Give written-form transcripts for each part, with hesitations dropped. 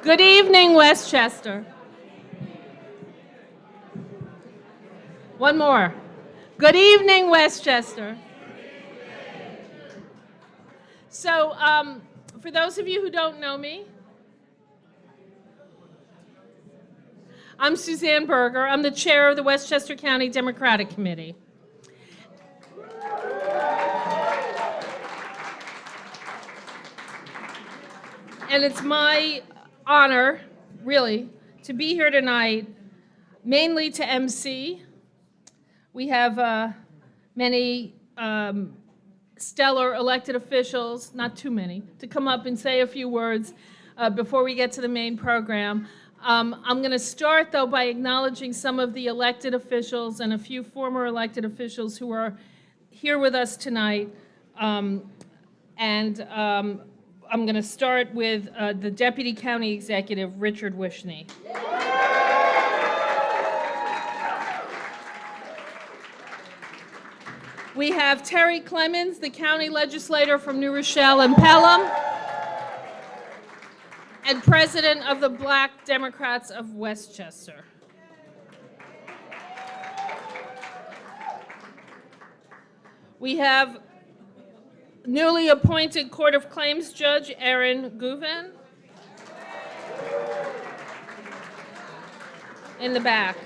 Good evening, Westchester. One more. Good evening, Westchester. So, for those of you who don't know me, I'm Suzanne Berger. I'm the chair of the Westchester County Democratic Committee. And it's my honor, really, to be here tonight, mainly to MC. We have many stellar elected officials, not too many, to come up and say a few words before we get to the main program. I'm going to start, though, by acknowledging some of the elected officials and a few former elected officials who are here with us tonight. I'm going to start with the Deputy County Executive, Richard Wishney. We have Terry Clemens, the county legislator from New Rochelle and Pelham, and president of the Black Democrats of Westchester. We have newly appointed Court of Claims Judge Erin Guven in the back.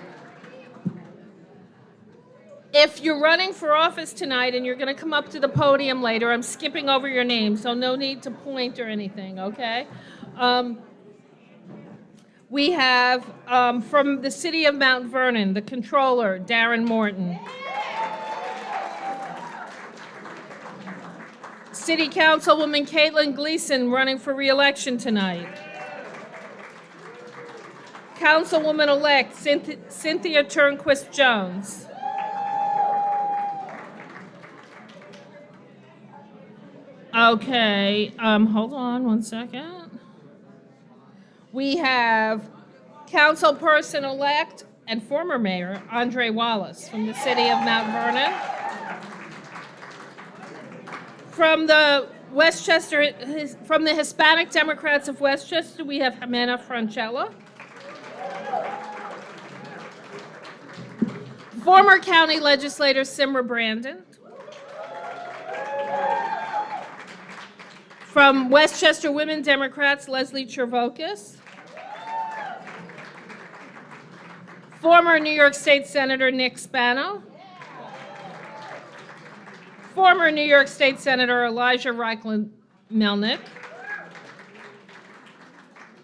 If you're running for office tonight and you're going to come up to the podium later, I'm skipping over your name, so no need to point or anything, okay? We have from the city of Mount Vernon, the controller, Darren Morton. City Councilwoman Caitlin Gleason running for re-election tonight. Councilwoman-elect Cynthia Turnquist Jones. Okay, hold on one second. We have Councilperson-elect and former Mayor Andre Wallace from the city of Mount Vernon. From the Hispanic Democrats of Westchester, we have Jimena Francella. Former county legislator Simra Brandon. From Westchester Women Democrats, Leslie Chervokis. Former New York State Senator Nick Spano. Former New York State Senator Elijah Reichlin Melnick.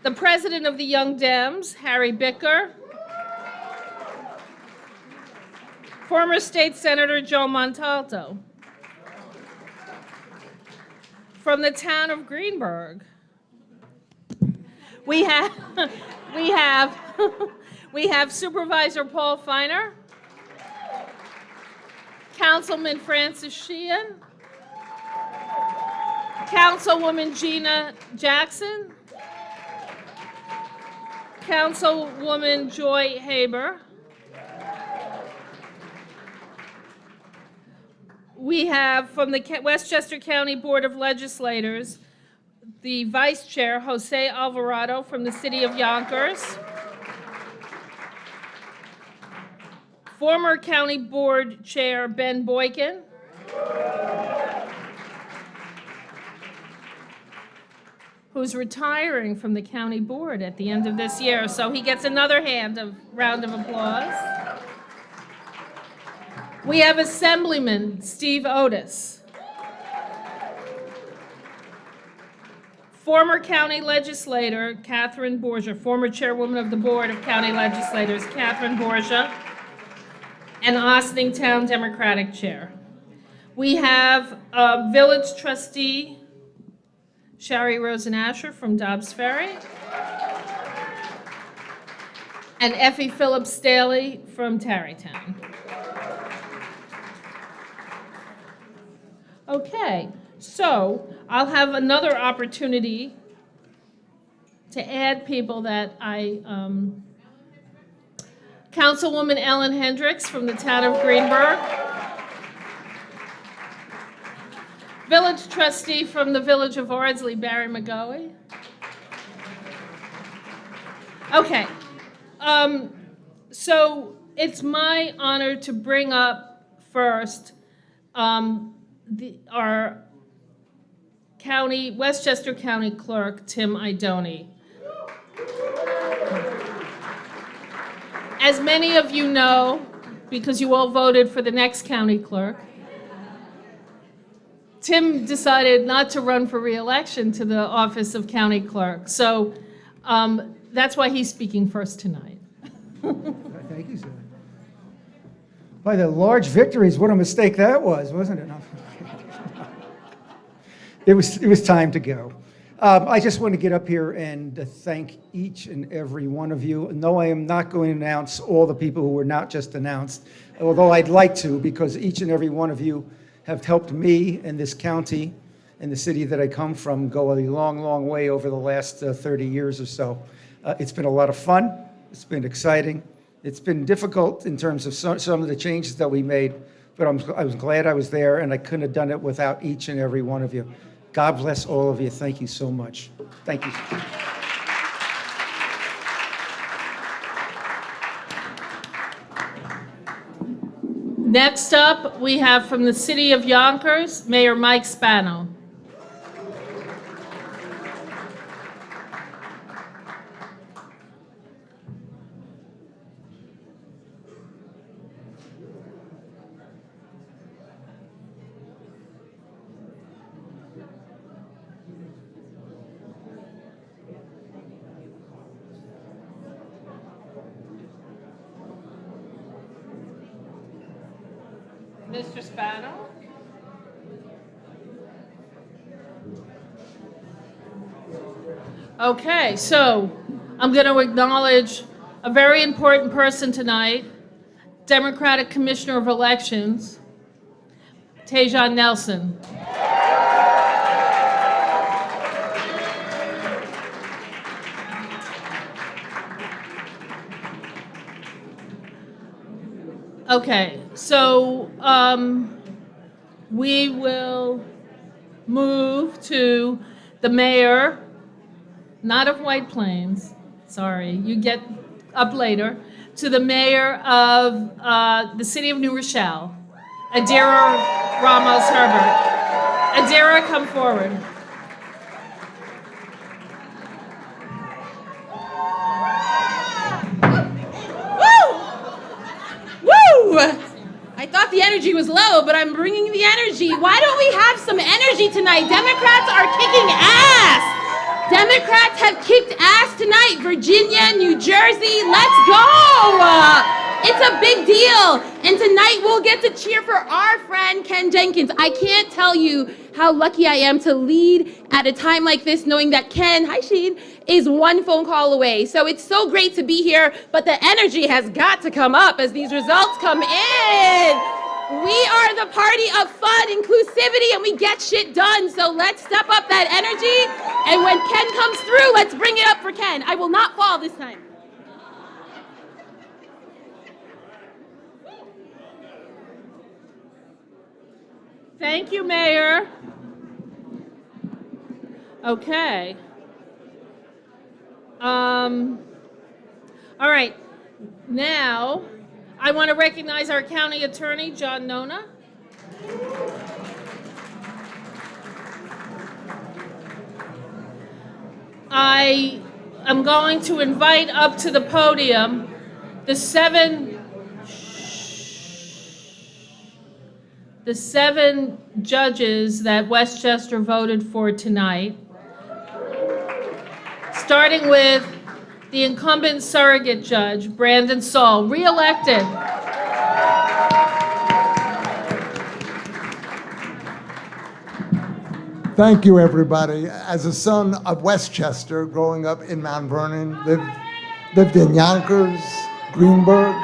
The president of the Young Dems, Harry Bicker. Former State Senator Joe Montalto. From the town of Greenburgh, we have Supervisor Paul Feiner, Councilman Francis Sheehan, Councilwoman Gina Jackson, Councilwoman Joy Haber. We have from the Westchester County Board of Legislators, the Vice Chair, Jose Alvarado from the city of Yonkers. Former County Board Chair, Ben Boykin. Who's retiring from the county board at the end of this year, so he gets another round of applause. We have Assemblyman Steve Otis. Former county legislator Catherine Borgia, former chairwoman of the Board of County Legislators Catherine Borgia, and Ossining Town Democratic Chair. We have village trustee Shari Rosenasher from Dobbs Ferry, and Effie Phillips Staley from Tarrytown. Okay, so I'll have another opportunity to add people that Councilwoman Ellen Hendricks from the town of Greenburgh. Village trustee from the village of Ardsley, Barry McGoey. Okay. So it's my honor to bring up first our Westchester County Clerk, Tim Idoni. As many of you know, because you all voted for the next county clerk, Tim decided not to run for re-election to the office of county clerk. So that's why he's speaking first tonight. Thank you, sir. By the large victories, what a mistake that was, wasn't it? It was time to go. I just want to get up here and thank each and every one of you. No, I am not going to announce all the people who were not just announced, although I'd like to, because each and every one of you have helped me and this county and the city that I come from go a long, long way over the last 30 years or so. It's been a lot of fun. It's been exciting. It's been difficult in terms of some of the changes that we made, but I was glad I was there, and I couldn't have done it without each and every one of you. God bless all of you. Thank you so much. Thank you. Next up, we have from the city of Yonkers, Mayor Mike Spano. Mr. Spano? Okay, so I'm going to acknowledge a very important person tonight, Democratic Commissioner of Elections, Tajon Nelson. Okay, so we will move to the mayor, not of White Plains, sorry, you get up later, to the mayor of the city of New Rochelle, Adira Ramos Herbert. Adira, come forward. I thought the energy was low, but I'm bringing the energy. Why don't we have some energy tonight? Democrats are kicking ass. Democrats have kicked ass tonight. Virginia, New Jersey, let's go. It's a big deal. And tonight we'll get to cheer for our friend Ken Jenkins. I can't tell you how lucky I am to lead at a time like this, knowing that Ken, hi Sheen, is one phone call away. So it's so great to be here, but the energy has got to come up as these results come in. We are the party of fun, inclusivity, and we get shit done. So let's step up that energy. And when Ken comes through, let's bring it up for Ken. I will not fall this time. Thank you, Mayor. Okay. All right. Now, I want to recognize our county attorney, John Nona. I am going to invite up to the podium the seven judges that Westchester voted for tonight, starting with the incumbent surrogate judge, Brandon Saul, re-elected. Thank you, everybody. As a son of Westchester, growing up in Mount Vernon, lived in Yonkers, Greenburgh,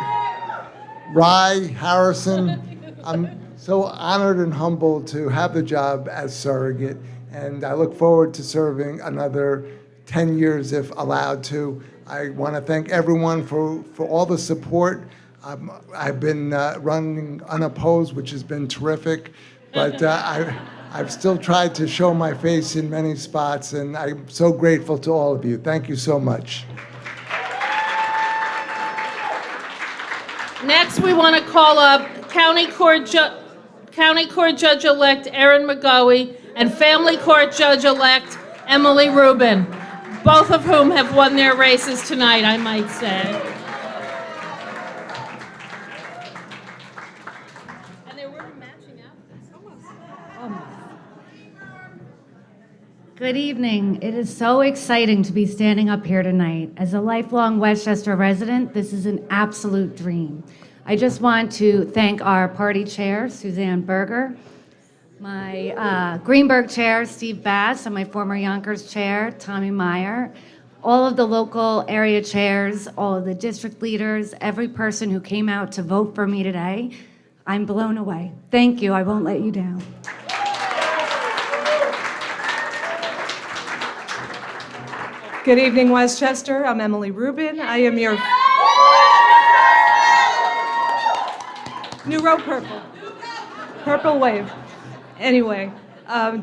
Rye, Harrison. I'm so honored and humbled to have the job as surrogate, and I look forward to serving another 10 years if allowed to. I want to thank everyone for all the support. I've been running unopposed, which has been terrific, but I've still tried to show my face in many spots, and I'm so grateful to all of you. Thank you so much. Next, we want to call up County Court Judge-elect Erin McGoey and Family Court Judge-elect Emily Rubin, both of whom have won their races tonight, I might say. And they were matching outfits. Good evening. It is so exciting to be standing up here tonight. As a lifelong Westchester resident, this is an absolute dream. I just want to thank our party chair, Suzanne Berger, my Greenberg chair, Steve Bass, and my former Yonkers chair, Tommy Meyer, all of the local area chairs, all of the district leaders, every person who came out to vote for me today. I'm blown away. Thank you. I won't let you down. Good evening, Westchester. I'm Emily Rubin. I am your new row purple. Purple wave. Anyway,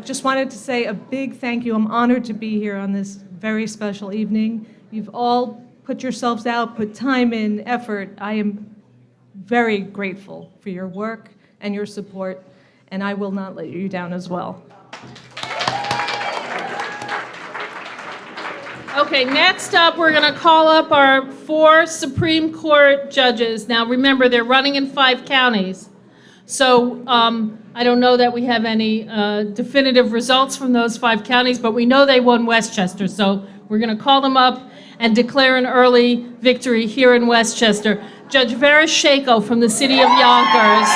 just wanted to say a big thank you. I'm honored to be here on this very special evening. You've all put yourselves out, put time in, effort. I am very grateful for your work and your support, and I will not let you down as well. Okay, next up, we're going to call up our 4 Supreme Court judges. Now, remember, they're running in 5 counties. So I don't know that we have any definitive results from those 5 counties, but we know they won Westchester. So we're going to call them up and declare an early victory here in Westchester. Judge Vera Shako from the city of Yonkers.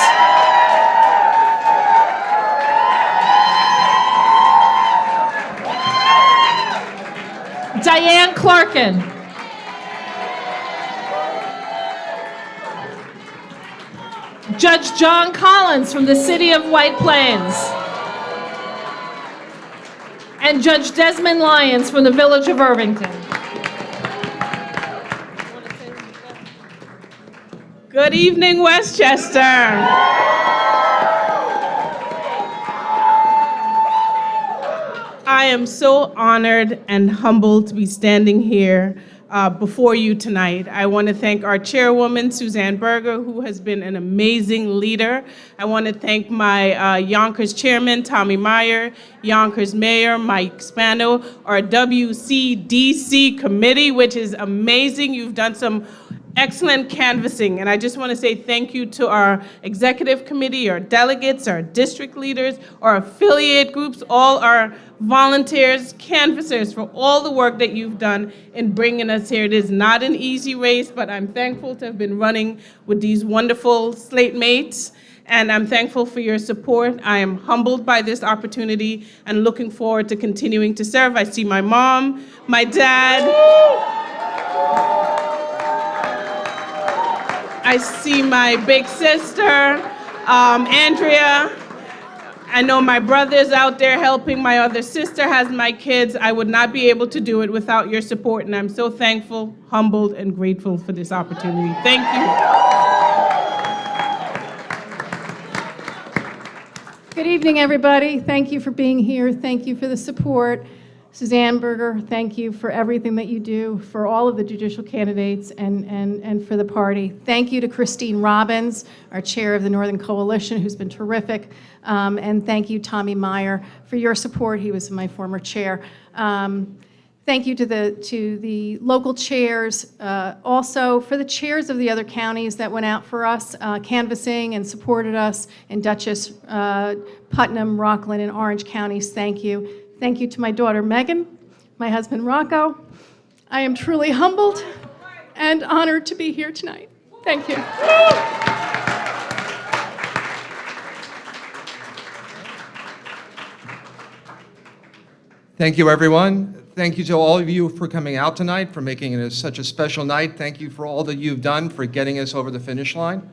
Diane Clarkin. Judge John Collins from the city of White Plains. And Judge Desmond Lyons from the village of Irvington. Good evening, Westchester. I am so honored and humbled to be standing here before you tonight. I want to thank our chairwoman, Suzanne Berger, who has been an amazing leader. I want to thank my Yonkers chairman, Tommy Meyer, Yonkers mayor, Mike Spano, our WCDC committee, which is amazing. You've done some excellent canvassing, and I just want to say thank you to our executive committee, our delegates, our district leaders, our affiliate groups, all our volunteers, canvassers, for all the work that you've done in bringing us here. It is not an easy race, but I'm thankful to have been running with these wonderful slate mates, and I'm thankful for your support. I am humbled by this opportunity and looking forward to continuing to serve. I see my mom, my dad. I see my big sister, Andrea. I know my brother's out there helping. My other sister has my kids. I would not be able to do it without your support, and I'm so thankful, humbled, and grateful for this opportunity. Thank you. Good evening, everybody. Thank you for being here. Thank you for the support. Suzanne Berger, thank you for everything that you do for all of the judicial candidates and for the party. Thank you to Christine Robbins, our chair of the Northern Coalition, who's been terrific. And thank you, Tommy Meyer, for your support. He was my former chair. Thank you to the local chairs, also for the chairs of the other counties that went out for us, canvassing and supported us in Dutchess, Putnam, Rockland, and Orange counties. Thank you. Thank you to my daughter, Megan, my husband, Rocco. I am truly humbled and honored to be here tonight. Thank you. Thank you, everyone. Thank you to all of you for coming out tonight, for making it such a special night. Thank you for all that you've done for getting us over the finish line.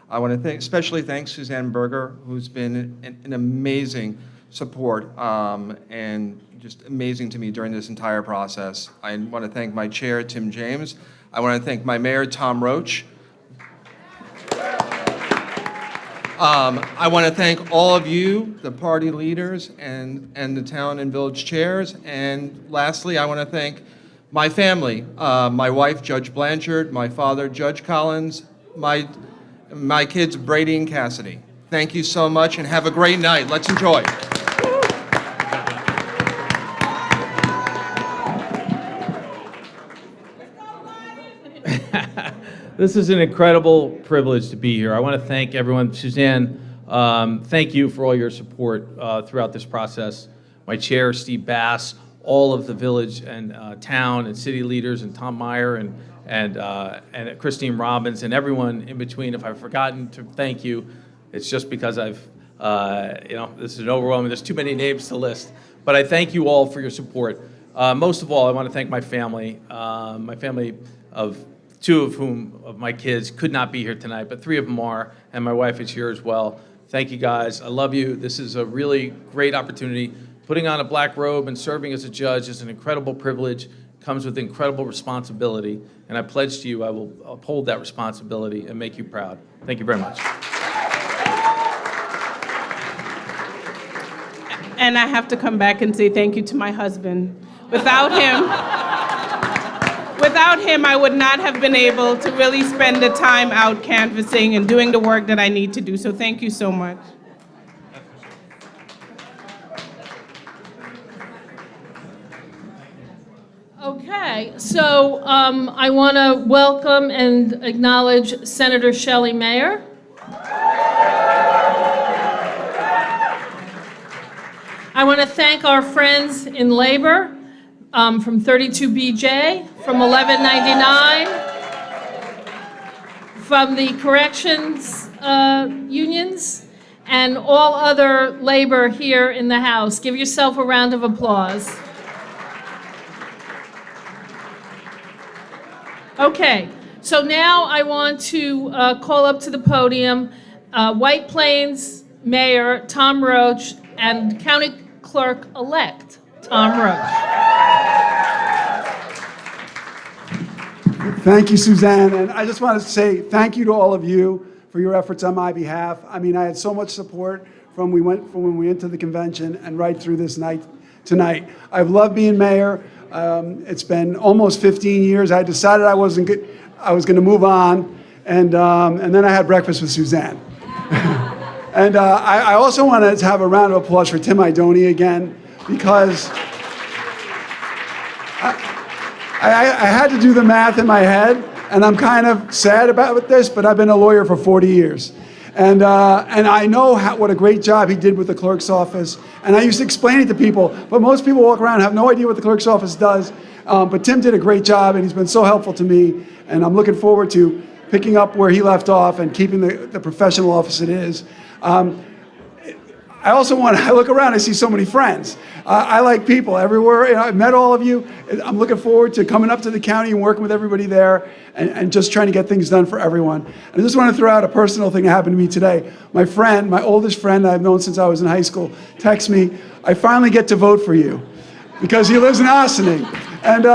I want to especially thank Suzanne Berger, who's been an amazing support and just amazing to me during this entire process. I want to thank my chair, Tim James. I want to thank my mayor, Tom Roach. I want to thank all of you, the party leaders and the town and village chairs. And lastly, I want to thank my family, my wife, Judge Blanchard, my father, Judge Collins, my my kids Brady and Cassidy. Thank you so much and have a great night. Let's enjoy. This is an incredible privilege to be here. I want to thank everyone. Suzanne, thank you for all your support throughout this process. My chair, Steve Bass, all of the village and town and city leaders, and Tom Meyer and Christine Robbins, and everyone in between. If I've forgotten to thank you, it's just because I've, this is an overwhelming, there's too many names to list. But I thank you all for your support. Most of all, I want to thank my family of two of my kids could not be here tonight, but three of them are, and my wife is here as well. Thank you guys. I love you. This is a really great opportunity. Putting on a black robe and serving as a judge is an incredible privilege, comes with incredible responsibility, and I pledge to you I will uphold that responsibility and make you proud. Thank you very much. And I have to come back and say thank you to my husband. Without him, I would not have been able to really spend the time out canvassing and doing the work that I need to do. So thank you so much. Okay, so I want to welcome and acknowledge Senator Shelley Mayer. I want to thank our friends in labor from 32BJ, from 1199, from the corrections unions, and all other labor here in the House. Give yourself a round of applause. Okay, so now I want to call up to the podium White Plains Mayor Tom Roach and County Clerk-elect Tom Roach. Thank you, Suzanne, and I just want to say thank you to all of you for your efforts on my behalf. I mean, I had so much support from when we went to the convention and right through this night tonight. I've loved being mayor. It's been almost 15 years. I decided I was going to move on, and then I had breakfast with Suzanne. And I also wanted to have a round of applause for Tim Idoni again, because I had to do the math in my head, and I'm kind of sad about this, but I've been a lawyer for 40 years. And I know what a great job he did with the clerk's office. And I used to explain it to people, but most people walk around and have no idea what the clerk's office does. But Tim did a great job, and he's been so helpful to me. And I'm looking forward to picking up where he left off and keeping the professional office it is. I also I look around, I see so many friends. I like people everywhere. I've met all of you. I'm looking forward to coming up to the county and working with everybody there and just trying to get things done for everyone. And I just want to throw out a personal thing that happened to me today. My friend, my oldest friend I've known since I was in high school, texts me, "I finally get to vote for you," because he lives in Ossining. And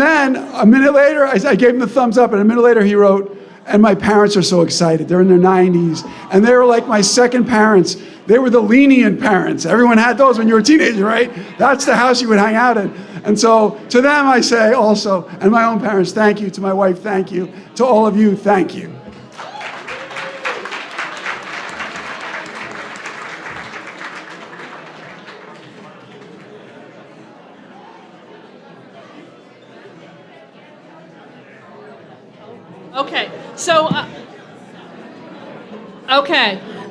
then a minute later, I gave him the thumbs up, and a minute later he wrote, "And my parents are so excited. They're in their 90s. And they were like my second parents. They were the lenient parents." Everyone had those when you were a teenager, right? That's the house you would hang out in. And so to them I say also, and my own parents, thank you. To my wife, thank you. To all of you, thank you.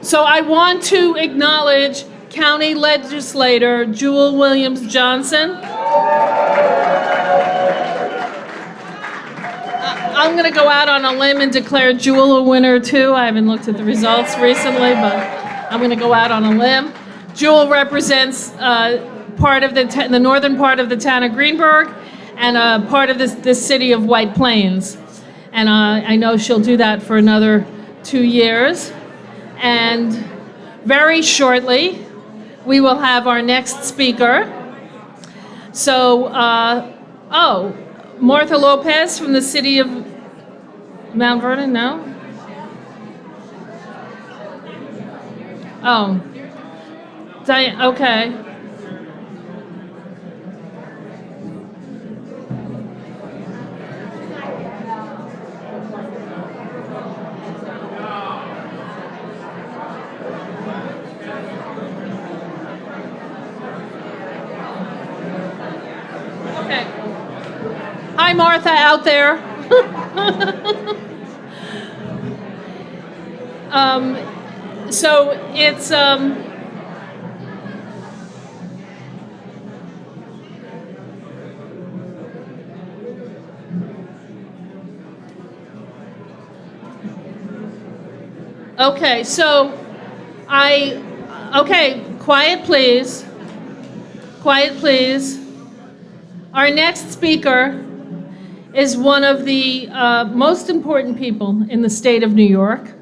So I want to acknowledge County Legislator Jewel Williams Johnson. I'm going to go out on a limb and declare Jewel a winner too. I haven't looked at the results recently, but I'm going to go out on a limb. Jewel represents part of the northern part of the town of Greenburgh and part of this city of White Plains. And I know she'll do that for another 2 years. And very shortly, we will have our next speaker. So, Martha Lopez from the city of Mount Vernon, no? Oh, Diane, okay. Okay. Hi, Martha, out there. So it's, okay, so okay, quiet please. Quiet please. Our next speaker is one of the most important people in the state of New York.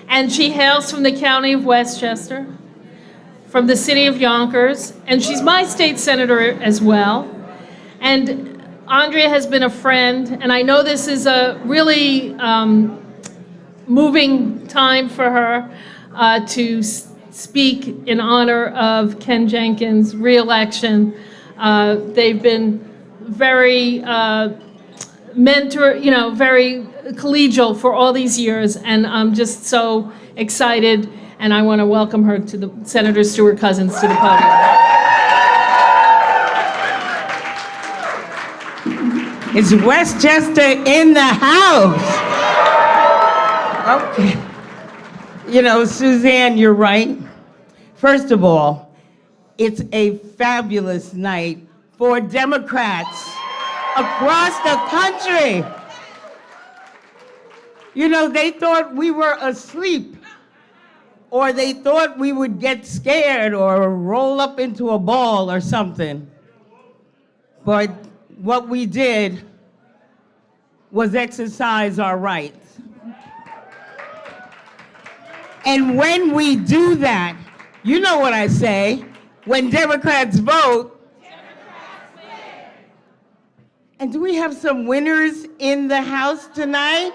And she hails from the county of Westchester, from the city of Yonkers, and she's my state senator as well. And Andrea has been a friend, and I know this is a really moving time for her to speak in honor of Ken Jenkins' reelection. They've been very very collegial for all these years, and I'm just so excited, and I want to welcome her to the Senator Stewart Cousins to the podium. It's Westchester in the house. Okay. You know, Suzanne, you're right. First of all, it's a fabulous night for Democrats across the country. You know, they thought we were asleep, or they thought we would get scared or roll up into a ball or something. But what we did was exercise our rights. And when we do that, you know what I say, when Democrats vote, and do we have some winners in the house tonight?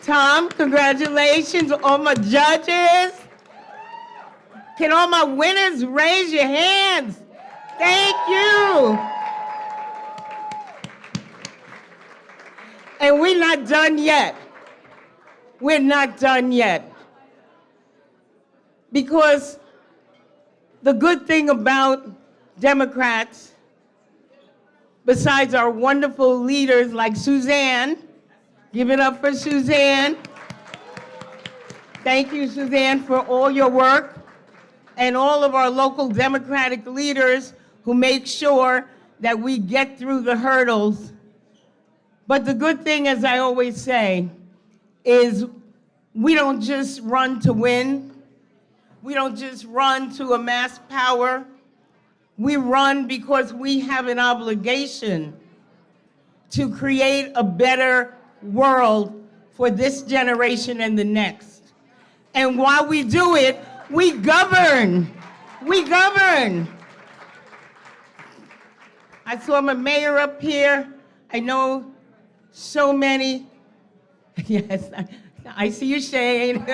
Tom, congratulations. All my judges. Can all my winners raise your hands? Thank you. And we're not done yet. We're not done yet. Because the good thing about Democrats, besides our wonderful leaders like Suzanne, give it up for Suzanne. Thank you, Suzanne, for all your work, and all of our local Democratic leaders who make sure that we get through the hurdles. But the good thing, as I always say, is we don't just run to win. We don't just run to amass power. We run because we have an obligation to create a better world for this generation and the next. And while we do it, we govern. We govern. I saw my mayor up here. I know so many. Yes, I see you, Shane.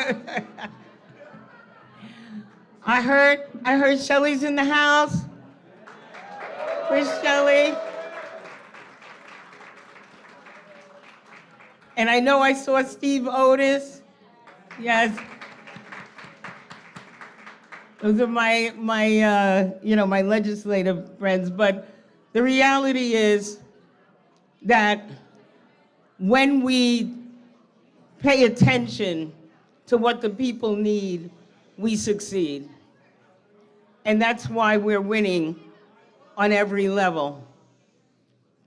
I heard Shelley's in the house. Where's Shelley? And I know I saw Steve Otis. Yes. Those are my legislative friends. But the reality is that when we pay attention to what the people need, we succeed. And that's why we're winning on every level.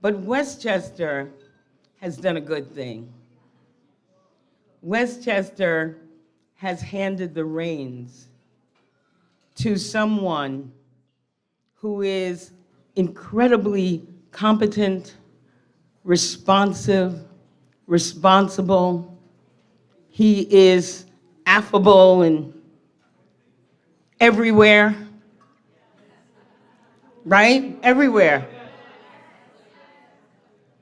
But Westchester has done a good thing. Westchester has handed the reins to someone who is incredibly competent, responsive, responsible. He is affable and everywhere, right? Everywhere.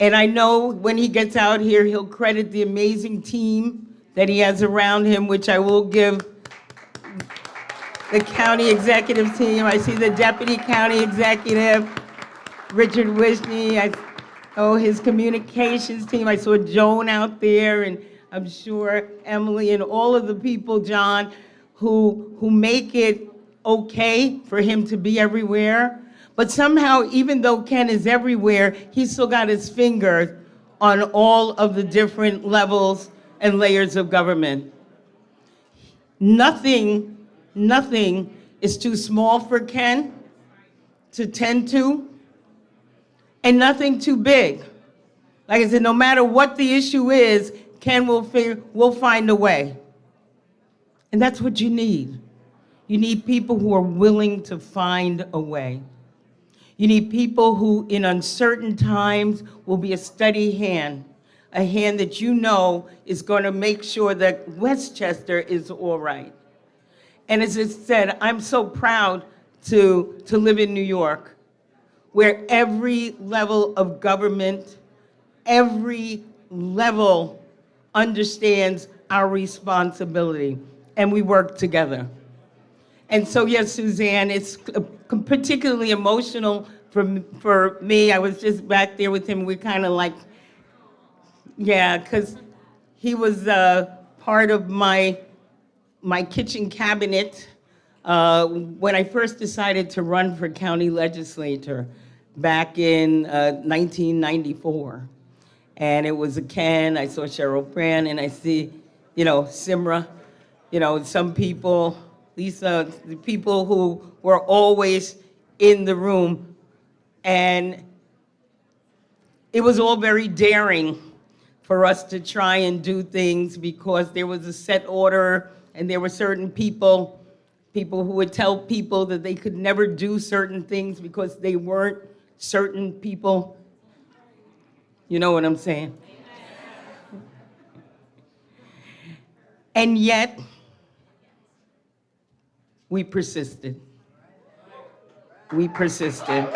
And I know when he gets out here, he'll credit the amazing team that he has around him, which I will give the county executive team. I see the deputy county executive, Richard Wishney. His communications team. I saw Joan out there, and I'm sure Emily and all of the people, John, who make it okay for him to be everywhere. But somehow, even though Ken is everywhere, he's still got his finger on all of the different levels and layers of government. Nothing is too small for Ken to tend to, and nothing too big. Like I said, no matter what the issue is, Ken will find a way. And that's what you need. You need people who are willing to find a way. You need people who, in uncertain times, will be a steady hand, a hand that you know is going to make sure that Westchester is all right. And as I said, I'm so proud to live in New York, where every level of government, every level understands our responsibility, and we work together. And so, yes, Suzanne, it's particularly emotional for me. I was just back there with him. We're kind of like, yeah, because he was part of my kitchen cabinet when I first decided to run for county legislator back in 1994. And it was a Ken, I saw Cheryl Brand, and I see, Simra, some people, the people who were always in the room. And it was all very daring for us to try and do things because there was a set order and there were certain people who would tell people that they could never do certain things because they weren't certain people. You know what I'm saying? And yet, we persisted. We persisted.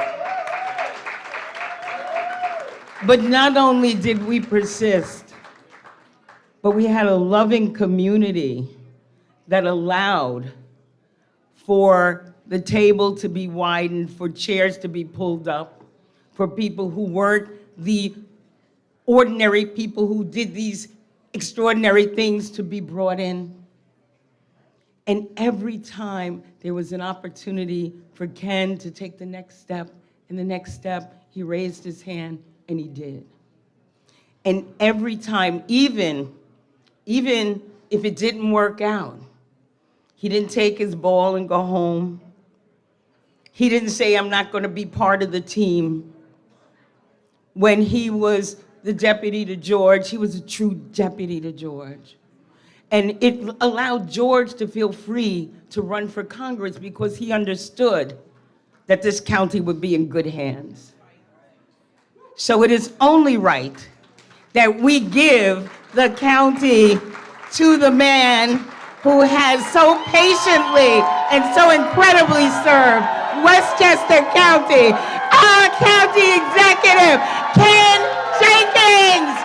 But not only did we persist, but we had a loving community that allowed for the table to be widened, for chairs to be pulled up, for people who weren't the ordinary people who did these extraordinary things to be brought in. And every time there was an opportunity for Ken to take the next step, and the next step, he raised his hand and he did. And every time, even if it didn't work out, he didn't take his ball and go home. He didn't say, I'm not going to be part of the team. When he was the deputy to George, he was a true deputy to George. And it allowed George to feel free to run for Congress because he understood that this county would be in good hands. So it is only right that we give the county to the man who has so patiently and so incredibly served Westchester County, our county executive, Ken Jenkins.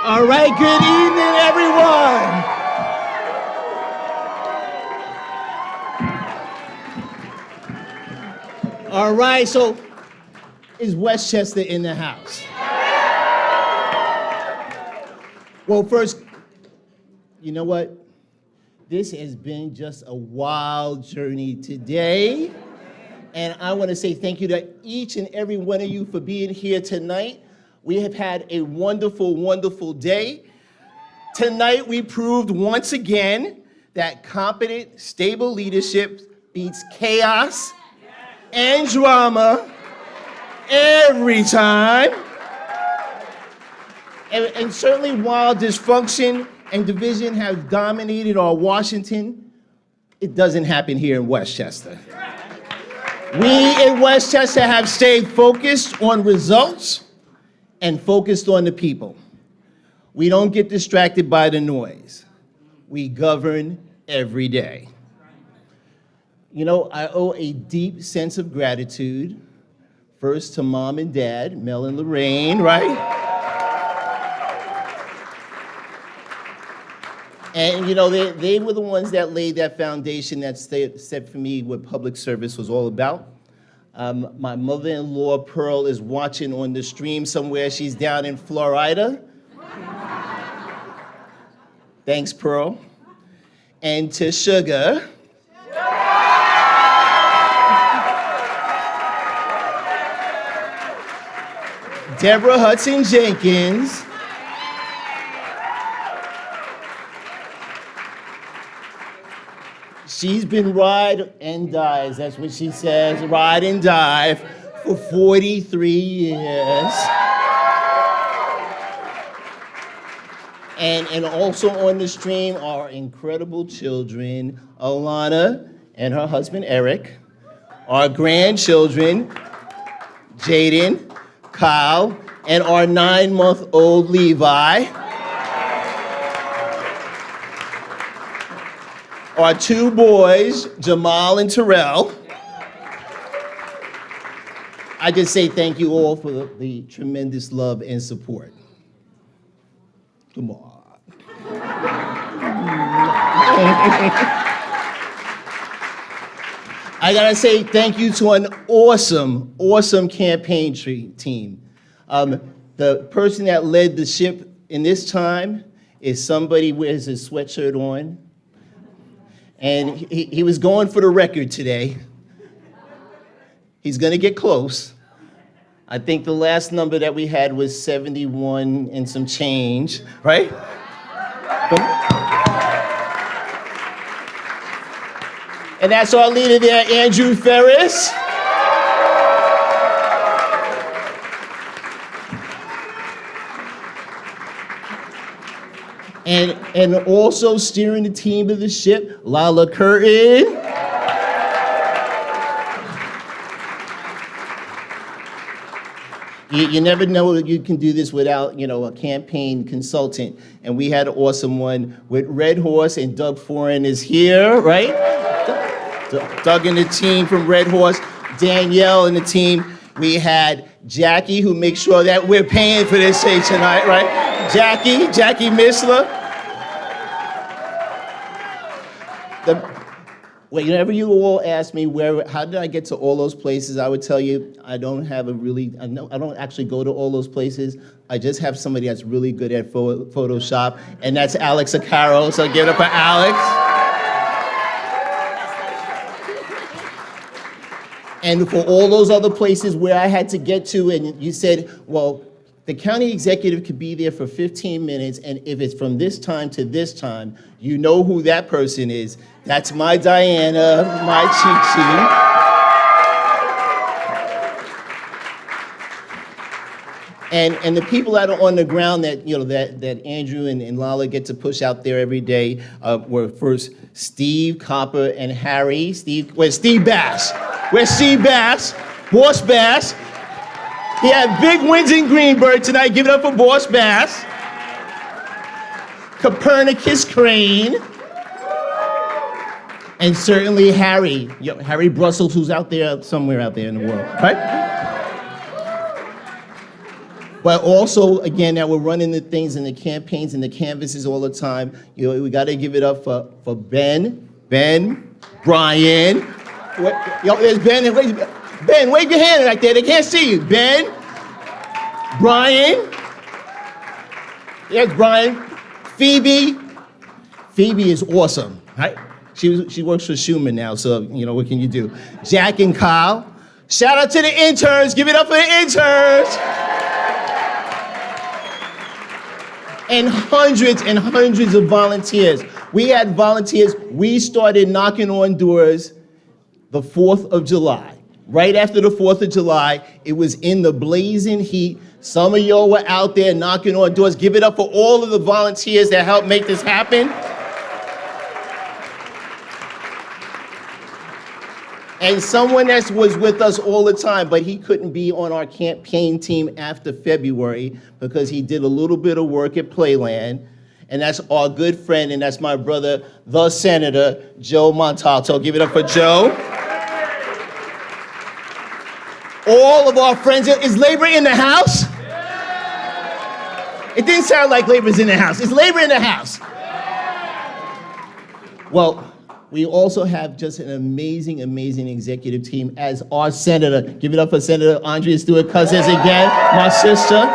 All right, good evening, everyone. All right, so is Westchester in the house? Well, first, you know what? This has been just a wild journey today. And I want to say thank you to each and every one of you for being here tonight. We have had a wonderful, wonderful day. Tonight, we proved once again that competent, stable leadership beats chaos and drama every time. And certainly while dysfunction and division have dominated our Washington, it doesn't happen here in Westchester. We in Westchester have stayed focused on results and focused on the people. We don't get distracted by the noise. We govern every day. You know, I owe a deep sense of gratitude, first to Mom and Dad, Mel and Lorraine, right? And you know, they were the ones that laid that foundation that set for me what public service was all about. My mother-in-law, Pearl, is watching on the stream somewhere. She's down in Florida. Thanks, Pearl. And to Sugar. Deborah Hudson Jenkins. She's been ride and dies, that's what she says, ride and dive for 43 years. And also on the stream are incredible children, Alana and her husband Eric, our grandchildren, Jaden, Kyle, and our 9-month-old Levi. Our 2 boys, Jamal and Terrell. I just say thank you all for the tremendous love and support. Come on. I gotta say thank you to an awesome, awesome campaign team. The person that led the ship in this time is somebody wears his sweatshirt on. And he was going for the record today. He's gonna get close. I think the last number that we had was 71 and some change, right? And that's our leader there, Andrew Ferris. And also steering the team of the ship, Lala Curtin. You never know that you can do this without, you know, a campaign consultant. And we had an awesome one with Red Horse, and Doug Foran is here, right? Doug and the team from Red Horse, Danielle and the team. We had Jackie, who makes sure that we're paying for this shade tonight, right? Jackie Missler. Whenever you all ask me how did I get to all those places, I would tell you I don't actually go to all those places. I just have somebody that's really good at Photoshop, and that's Alex Acaro. So give it up for Alex. And for all those other places where I had to get to, and you said, well, the county executive could be there for 15 minutes, and if it's from this time to this time, you know who that person is. That's my Diana, my Chi-Chi. And the people that are on the ground that, you know, that Andrew and Lala get to push out there every day were first Steve Copper and Harry. Where's Steve Bass? Where's Steve Bass? Boss Bass. He had big wins in Greenberg tonight. Give it up for Boss Bass. Copernicus Crane. And certainly Harry. Harry Brussels, who's out there, somewhere out there in the world, right? But also, again, that we're running the things and the campaigns and the canvases all the time. You know, we got to give it up for Ben, Brian. There's Ben. Ben, wave your hand right there. They can't see you. Ben, Brian. Yes, Brian. Phoebe. Phoebe is awesome, right? She works for Schumann now, so, you know, what can you do? Jack and Kyle. Shout out to the interns. Give it up for the interns. And hundreds of volunteers. We had volunteers. We started knocking on doors the 4th of July. Right after the 4th of July, it was in the blazing heat. Some of y'all were out there knocking on doors. Give it up for all of the volunteers that helped make this happen. And someone that was with us all the time, but he couldn't be on our campaign team after February because he did a little bit of work at Playland. And that's our good friend, and that's my brother, the Senator, Joe Montalto. Give it up for Joe. All of our friends. Is labor in the house? It didn't sound like labor's in the house. Is labor in the house? Well, we also have just an amazing, amazing executive team as our senator. Give it up for Senator Andrea Stewart-Cousins again, my sister.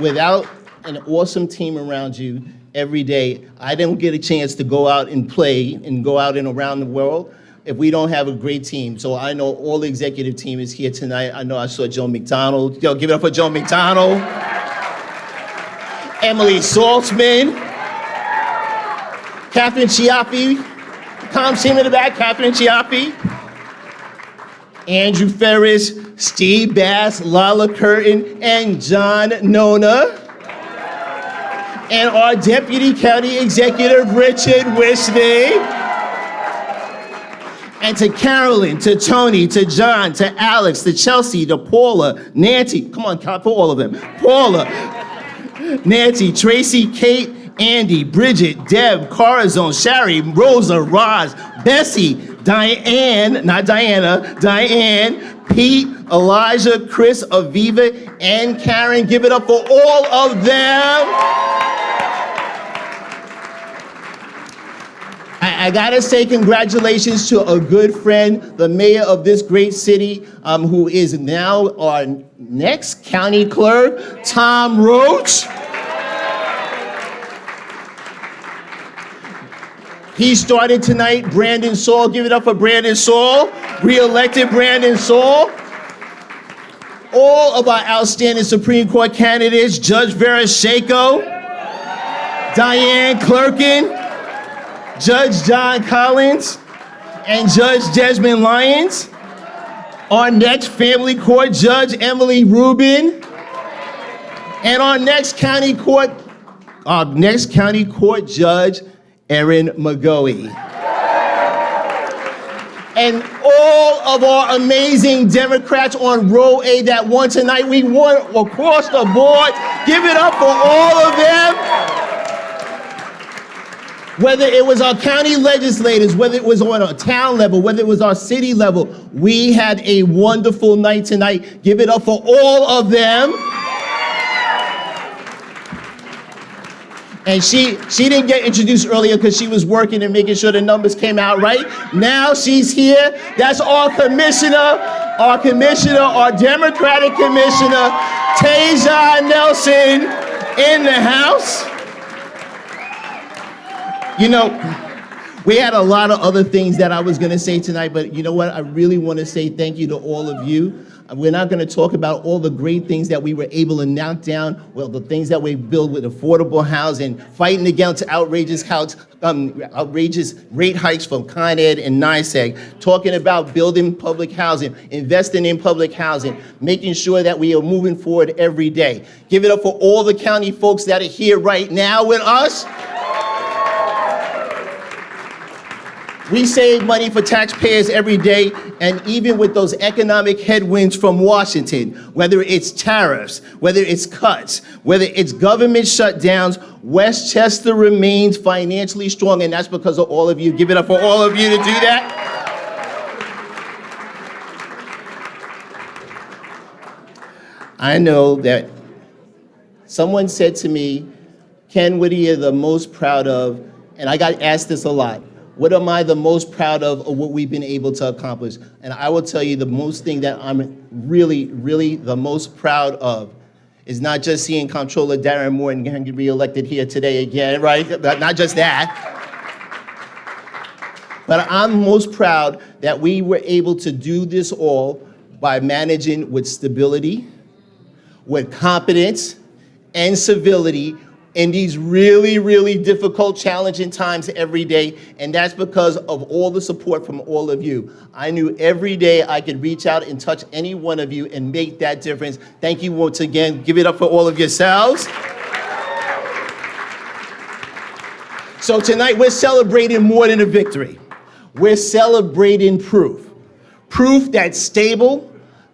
Without an awesome team around you every day, I don't get a chance to go out and play and go out and around the world if we don't have a great team. So I know all the executive team is here tonight. I know I saw Joe McDonald. Yo, give it up for Joe McDonald. Emily Saltzman. Catherine Chiappi. Tom team in the back, Catherine Chiappi. Andrew Ferris, Steve Bass, Lala Curtin, and John Nona. And our Deputy County Executive, Richard Wishney. And to Carolyn, to Tony, to John, to Alex, to Chelsea, to Paula, Nancy, come on, for all of them. Paula, Nancy, Tracy, Kate, Andy, Bridget, Deb, Corazon, Shari, Rosa, Roz, Bessie, Diane, not Diana, Diane, Pete, Elijah, Chris, Aviva, and Karen. Give it up for all of them. I gotta say congratulations to a good friend, the mayor of this great city, who is now our next county clerk, Tom Roach. He started tonight, Brandon Saul. Give it up for Brandon Saul. Re-elected Brandon Saul. All of our outstanding Supreme Court candidates, Judge Vera Shako, Diane Clerkin, Judge John Collins, and Judge Desmond Lyons. Our next family court judge, Emily Rubin. And our next county court judge, Erin McGoey. And all of our amazing Democrats on row A that won tonight, we won across the board. Give it up for all of them. Whether it was our county legislators, whether it was on a town level, whether it was our city level, we had a wonderful night tonight. Give it up for all of them. And she didn't get introduced earlier because she was working and making sure the numbers came out right. Now she's here. That's our commissioner, our Democratic commissioner, Tasia Nelson, in the house. You know, we had a lot of other things that I was going to say tonight, but you know what? I really want to say thank you to all of you. We're not going to talk about all the great things that we were able to knock down, well, the things that we built with affordable housing, fighting against outrageous rate hikes from Con Ed and NYSEG, talking about building public housing, investing in public housing, making sure that we are moving forward every day. Give it up for all the county folks that are here right now with us. We save money for taxpayers every day, and even with those economic headwinds from Washington, whether it's tariffs, whether it's cuts, whether it's government shutdowns, Westchester remains financially strong, and that's because of all of you. Give it up for all of you to do that. I know that someone said to me, Ken, what are you the most proud of? And I got asked this a lot. What am I the most proud of what we've been able to accomplish? And I will tell you the most thing that I'm really, really the most proud of is not just seeing Comptroller Darren Morton get reelected here today again, right? But not just that. But I'm most proud that we were able to do this all by managing with stability, with competence, and civility in these really, really difficult, challenging times every day, and that's because of all the support from all of you. I knew every day I could reach out and touch any one of you and make that difference. Thank you once again. Give it up for all of yourselves. So tonight we're celebrating more than a victory. We're celebrating proof. Proof that stable,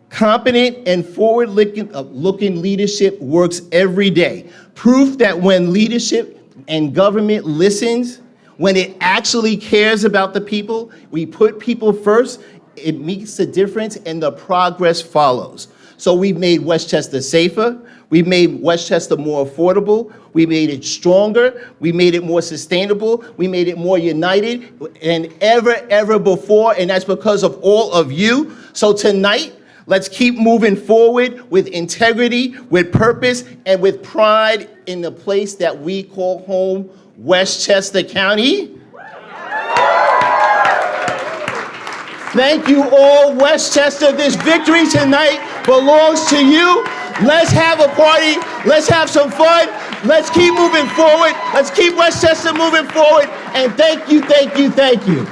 competent, and forward-looking leadership works every day. Proof that when leadership and government listens, when it actually cares about the people, we put people first, it makes a difference and the progress follows. So we've made Westchester safer. We've made Westchester more affordable. We made it stronger. We made it more sustainable. We made it more united than ever before, and that's because of all of you. So tonight, let's keep moving forward with integrity, with purpose, and with pride in the place that we call home, Westchester County. Thank you all, Westchester. This victory tonight belongs to you. Let's have a party. Let's have some fun. Let's keep moving forward. Let's keep Westchester moving forward. And thank you, thank you, thank you.